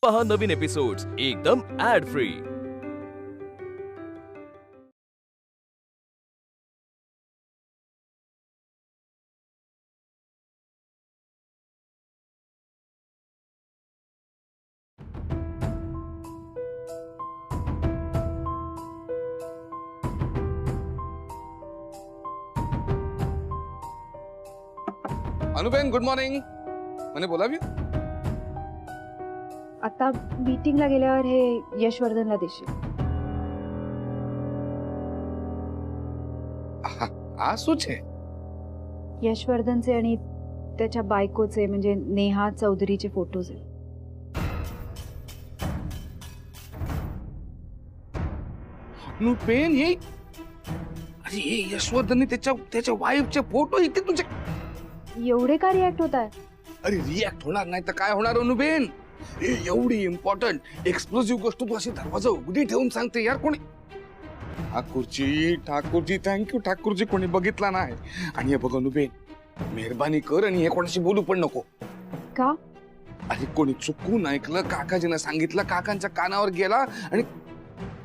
पहा नवीन एपिसोड्स एकदम ad free. Anuben good morning. મને બોલાવ્યું? आता मीटिंगला गेल्यावर हे यशवर्धनला देशील. આ શું છે? यशवर्धनचे आणि त्याच्या बायकोचे म्हणजे नेहा चौधरीचे फोटोज आहेत. अनुबेन हे अरे हे यशवर्धनने त्याच्या वाईफचे फोटो इथे तुझे. एवढे का रिॲक्ट होत आहे? अरे रिॲक्ट होणार नाही तर काय होणार अनुबेन? एवढी इम्पॉर्टंट एक्सप्लोसिव्ह गोष्ट तू अशी दरवाजा उघडी ठेवून सांगते यार. कोणी ठाकूरजी थँक्यू ठाकूरजी. कोणी बघितला नाही. आणि हे बघ अनुबेन, मेहरबानी कर आणि हे कोणाशी बोलू पण नको. का? अरे कोणी चुकून ऐकलं, काकाजींना सांगितलं, काकांच्या कानावर गेला आणि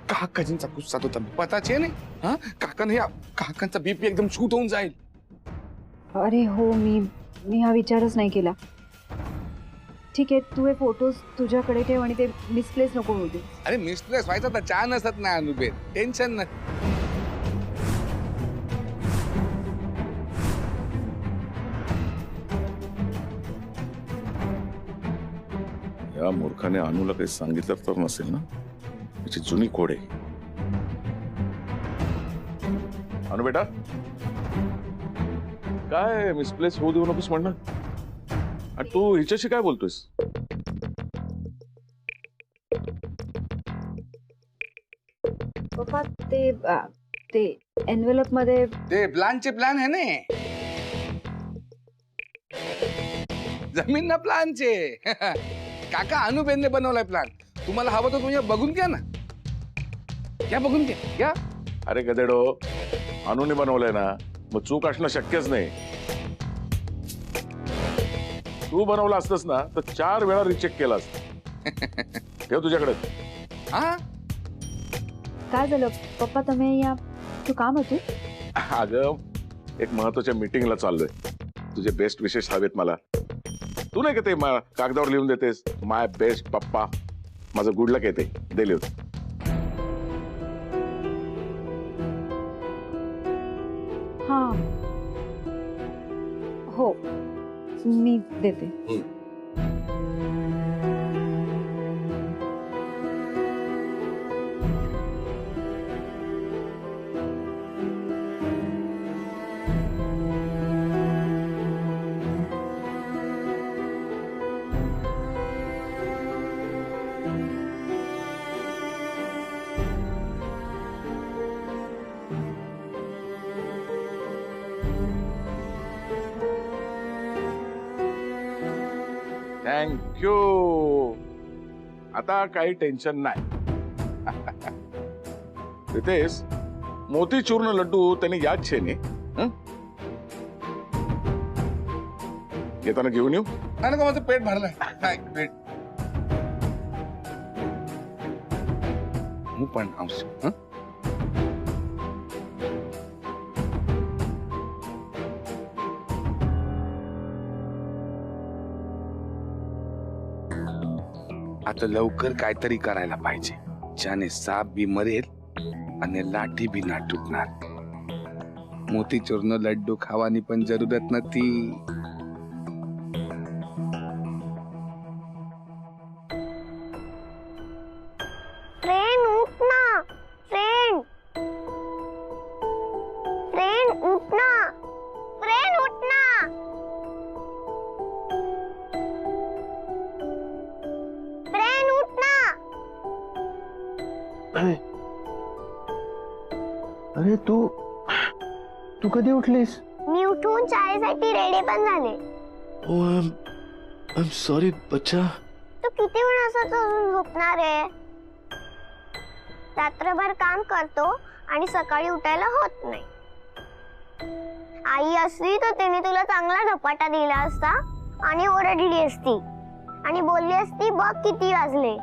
काकाजींचा गुस्सा तो पताच नाही. हा काकांचा बीपी एकदम शूट होऊन जाईल. अरे हो, मी हा विचारच नाही केला. ठीक आहे, तू हे फोटोज तुझ्याकडे ठेव आणि ते मिसप्लेस नको होऊ दे. अरे मिसप्लेस व्हायचा तर छान असत ना अनुबेन, टेन्शन नाही. या मूर्खाने अनुला काही सांगितलं तर नसेल ना? त्याची जुनी कोड आहे. अनु बेटा, काय मिसप्लेस होऊ देऊ नकोस म्हणणार? आणि तू हिच्याशी काय बोलतोयस? पप्पा ते एनवेलप मध्ये ते प्लानचे प्लान आहे ना, जमीन ना प्लानचे. काका अनुबेनने बनवलाय प्लान. तुम्हाला हवं तर तुम्ही बघून घ्या ना. क्या बघून घ्या. अरे गदेडो, अनुने बनवलंय ना, मग चूक असणं शक्यच नाही. तू बनवला असतस ना तर 4 वेळा रिचेक केला असता. ठेव तुझ्याकडे. हा काय झालं पप्पा? तुम्ही या तू काम होती? अगं, एक महत्वाच्या मीटिंगला चाललोय. तुझे बेस्ट विशेष हवेत मला. तू नाही का ते कागदावर लिहून देतेस, माय बेस्ट पप्पा. माझं गुड लक येते, दे लिहून. हा हो, मी देते. थँक्यू. आता काही टेन्शन नाही. रितेश, मोतीचूर्ण लड्डू त्यांनी याद छे ने येताना घेऊन येऊ. नाही का, माझं पेट भरलंय. काय पेट હું પણ આવશું. आता लवकर काहीतरी करायला पाहिजे, ज्याने साप बी मरेल आणि लाठी बी ना तुटणार. मोतीचूरનો लड्डू ખાવાની पण जरूरत નથી. ट्रेन उठना, ट्रेन उठना, ट्रेन उठना. ट्रेन उठना. अरे तू कधी उठलीस? मी उठून चायसाठी रेडी पण झाले. I'm sorry बच्चा. तू किती वेळ असंच अजून झोपणार आहे? रात्रभर काम करतो आणि सकाळी उठायला होत नाही. आई असली तर तिने तुला चांगला धपाटा दिला असता आणि ओरडली असती. आणि बोलली असती बघ किती वाजले.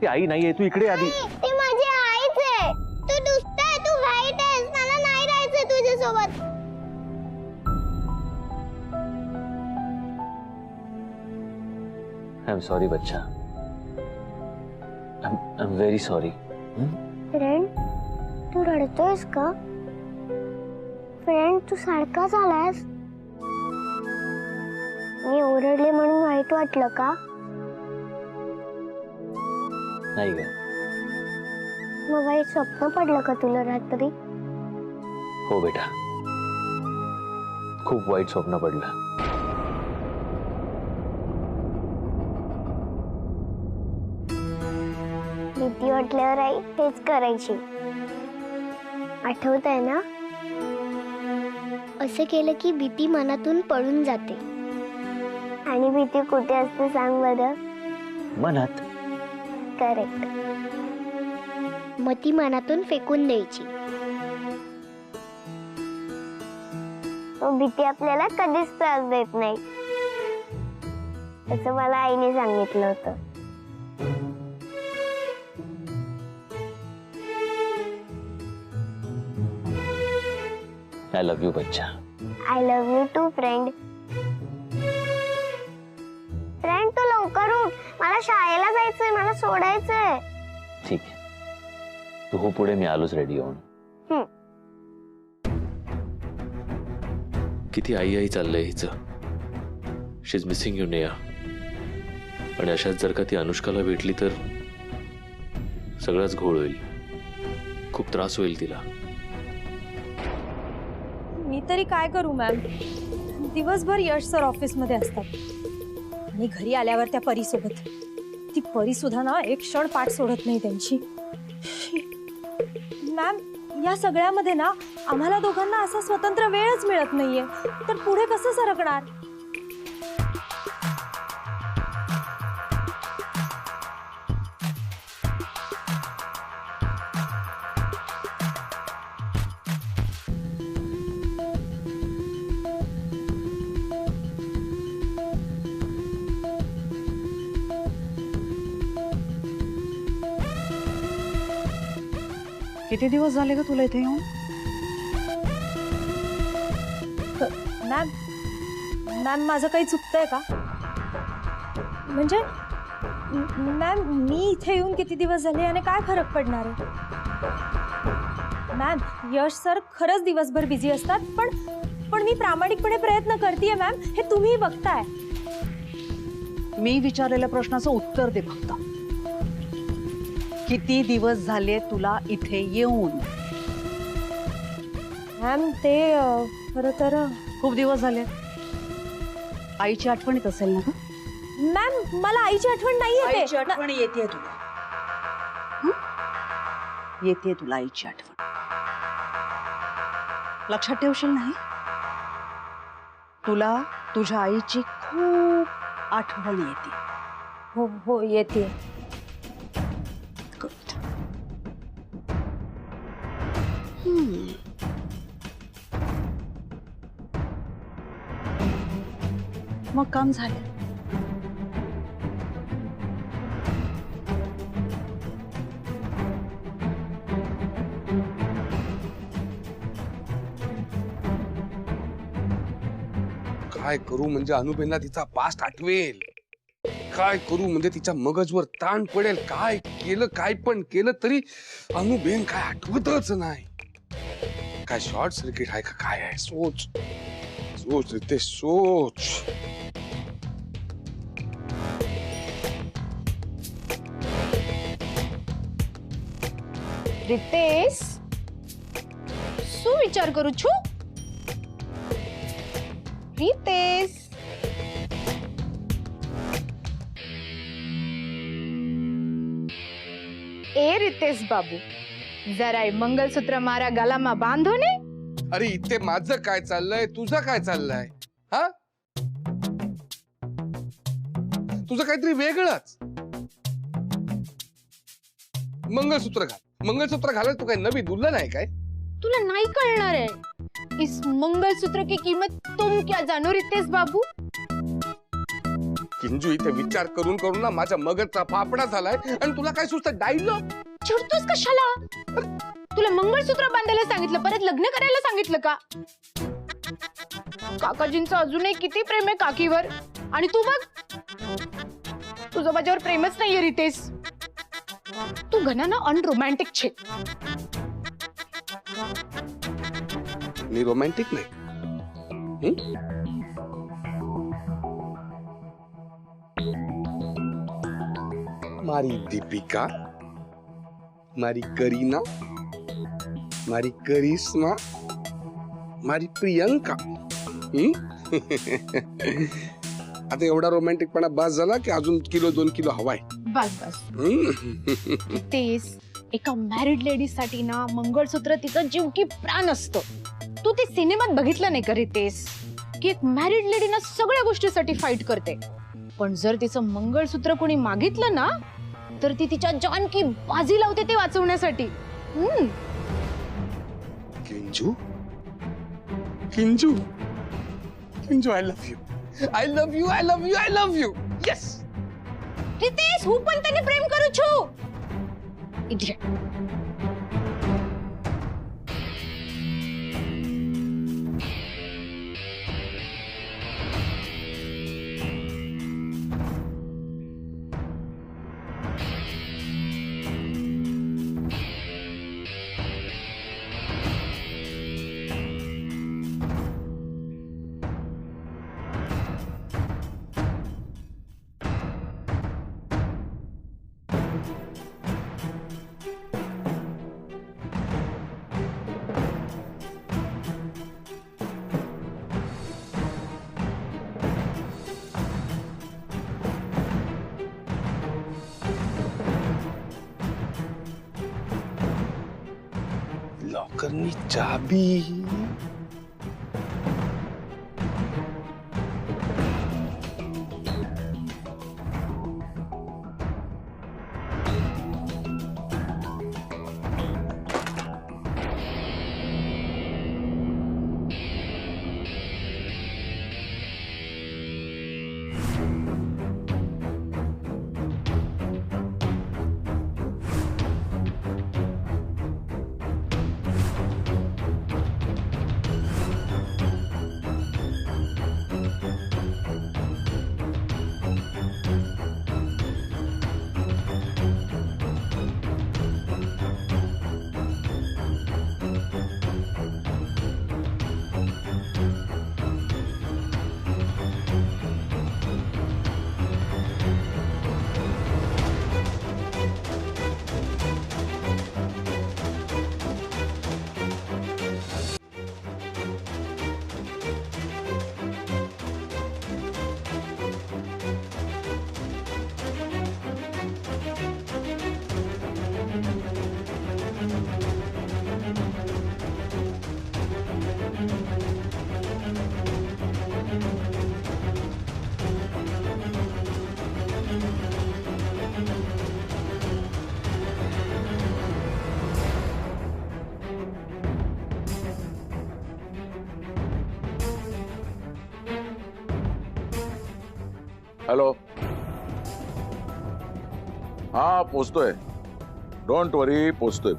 ती आई नाहीये, तू इकडे आधी. ती माझी आईच आहे. तू दुष्ट आहे, तू वाईट आहेस, मला नाही राहायचं तुझ्यासोबत. आय एम सॉरी बच्चा. I am very sorry. Friend, तू रडतोयस का? फ्रेंड, तू सारखा झालास. मी ओरडले म्हणून वाईट वाटलं का? नाही ग. मग वाईट स्वप्न पडलं का तुला रात्री? हो बेटा, खूप वाईट स्वप्न पडलं. भीती वाटल्यावर आई तेच करायची. आठवत आहे ना? असं केलं की भीती मनातून पळून जाते. आणि भीती कुठे असते सांग बरं? मनात. करेक्ट. मग ती मनातून फेकून द्यायची. तो भीती आपल्याला कधीच त्रास देत नाही. असं मला आईने सांगितलं होतं. आय लव्ह यू बच्चा. I love you too friend. Friend, तू लवकर उठ. मला शाळेला जायचंय, मला सोडायचंय. ठीक आहे, तू हो पुढे, मी आलोच रेडी होऊन. किती आई आई चाललंय हिचं. शी इज मिसिंग यू नेहा. आणि अशात जर का ती अनुष्काला भेटली तर सगळाच घोळ होईल. खूप त्रास होईल तिला. मी तरी काय करू मॅम. दिवसभर यश सर ऑफिस मध्ये असतात आणि घरी आल्यावर त्या परीसोबत. ती परी सुद्धा ना एक क्षण पाठ सोडत नाही त्यांची. मॅम, या सगळ्यामध्ये ना आम्हाला दोघांना असा स्वतंत्र वेळच मिळत नाहीये. तर पुढे कसं सरकणार? किती दिवस झाले का तुला इथे येऊन? मॅम, मॅम माझं काही चुकतंय का? म्हणजे मॅम, मी इथे येऊन किती दिवस झाले आणि काय फरक पडणार आहे? मॅम, यश सर खरंच दिवसभर बिझी असतात, पण मी प्रामाणिकपणे प्रयत्न करतेय मॅम. हे तुम्ही बघताय. मी विचारलेल्या प्रश्नाचं उत्तर दे फक्त. किती दिवस झाले तुला इथे येऊन? मॅम, ते खरं तर खूप दिवस झाले. आईची आठवण येत असेल ना ग? मॅम, मला आईची आठवण नाही आईची येते. आठवण येते तुला. हं? येते तुला आईची आठवण. लक्षात ठेवशील नाही? तुला तुझ्या आईची खूप आठवण येते. हो हो, येते. Good. मग काम झालं. काय करू म्हणजे अनुबेनला तिचा पास्ट आठवेल. काय करू म्हणजे तिच्या मगजवर ताण पडेल. काय केलं, काय पण केलं तरी अनुबेन काय आठवतच नाही. काय शॉर्ट सर्किट आहे का काय आहे? सोच सोच ते सोच. रितेश, શું વિચાર કરું છું? रितेश, ए रितेश बाबू, जरा मंगलसूत्र मारा गलाમાં बांधो ने. अरे इथे माझं काय चाललंय, तुझं काय चाललंय? हा, तुझं काहीतरी वेगळंच. मंगलसूत्र घाल. मंगलसूत्र घालायला तू काय नवी दुल्हन आहे काय? तुला नहीं कळणार है. इस मंगलसूत्र की कीमत तुम क्या जानो रितेश बाबू? किंजू इथे विचार करून करून ना माझ्या मगजचा फाफडा झालाय आणि तुला काय सुचतं डायलॉग. चिडतोस कशाला? तुला मंगळसूत्र बांधायला सांगितलं, परत लग्न करायला सांगितलं का? काकाजींचं अजूनही किती प्रेम आहे काकीवर, आणि तू बघ, तुझं माझ्यावर प्रेमच नाहीये रितेश. तू घनानं अनरोमॅन्टिक छे. मी रोमॅन्टिक नाही. मारी दीपिका, मारी करीना, मारी करिश्मा, मारी प्रियंका. आता एवढा रोमॅन्टिकपणा बस झाला की अजून किलो 2 किलो हवाय. बस बस. रितेश, एका मॅरिड लेडीज साठी ना मंगळसूत्र तिचं जीव की प्राण असतं. तू ते सिनेमात बघितलं नाही का रितेश, की एक मॅरिड लेडी ना सगळ्या गोष्टीसाठी फाईट करते, पण जर तिचं मंगळसूत्र कोणी मागितलं ना तर ती तिच्या जान की बाजी लावते ते वाचवण्यासाठी. Kinju, Kinju, Kinju, I love you, I love you, I love you, I love you. Yes Ritesh, હું પણ તને પ્રેમ કરું છું. ઇડિયટ. लॉकरनी चाबी. हॅलो. हा पोचतोय, डोंट वरी, पोचतोय.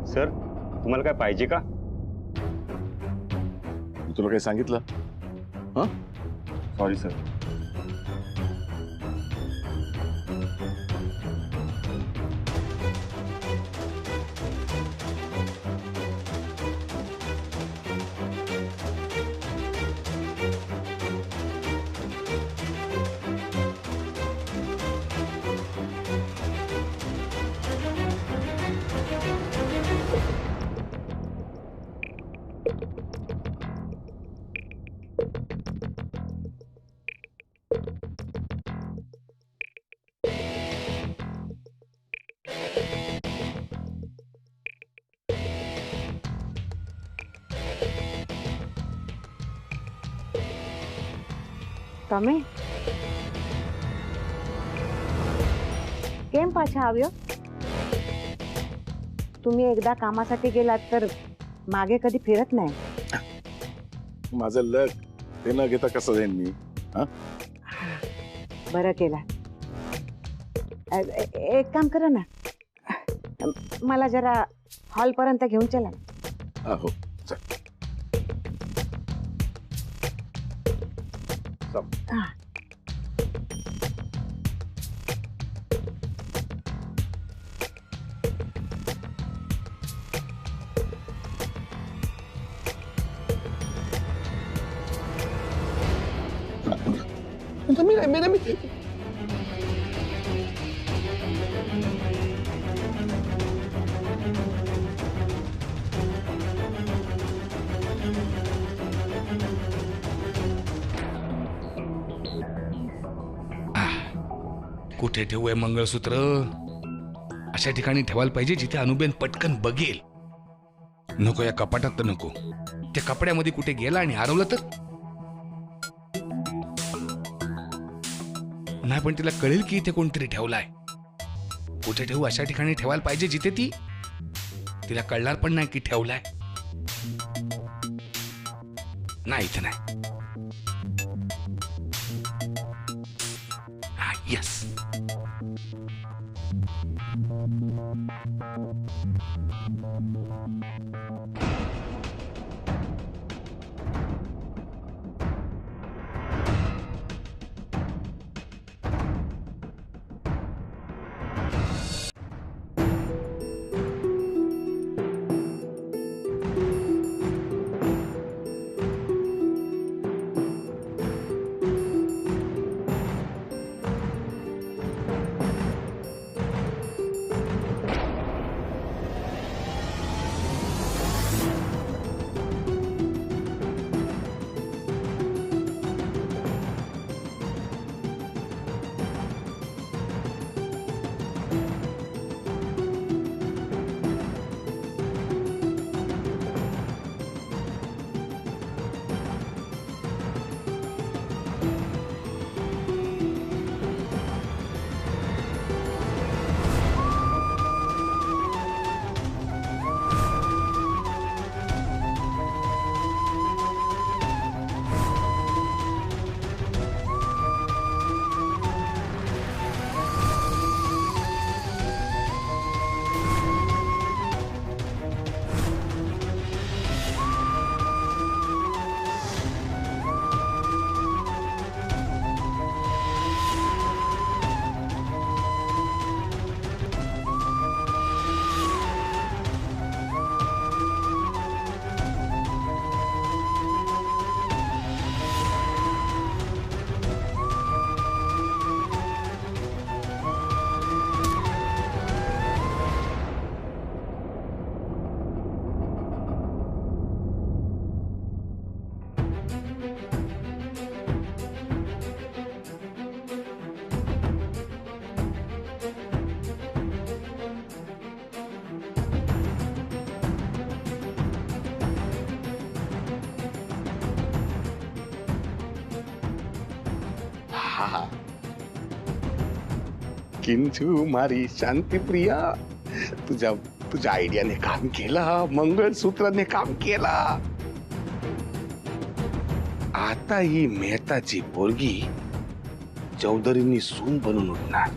सर, तुम्हाला काय पाहिजे का? मी तुला काही सांगितलं? Sorry sir. તમે કેમ પાછા આવ્યો? तुम्ही एकदा कामासाठी गेलात तर मागे कधी फिरत नाही. माझं लक ते न घेता कसं जाईन मी? बरं केला. एक काम करा ना, मला जरा हॉल पर्यंत घेऊन चला. हो चल. कुठे ठेवूय मंगळसूत्र? अशा ठिकाणी ठेवायला पाहिजे जिथे अनुबेन पटकन बघेल. नको या कपाटात तर नको. त्या कपड्यामध्ये कुठे गेला आणि हरवलं तर? नाही पण तिला कळेल की इथे कोणतरी ठेवलाय. कुठे ठेवू? अशा ठिकाणी ठेवायला पाहिजे जिथे तिला कळणार पण नाही की ठेवलाय. नाही इथे नाही. यस. किंचू मारी शांती प्रिया, तुझ्या आयडियाने काम केलं. मंगळसूत्राने काम केला. आता ही मेहताची पोरगी चौधरींनी सून बनून उठणार.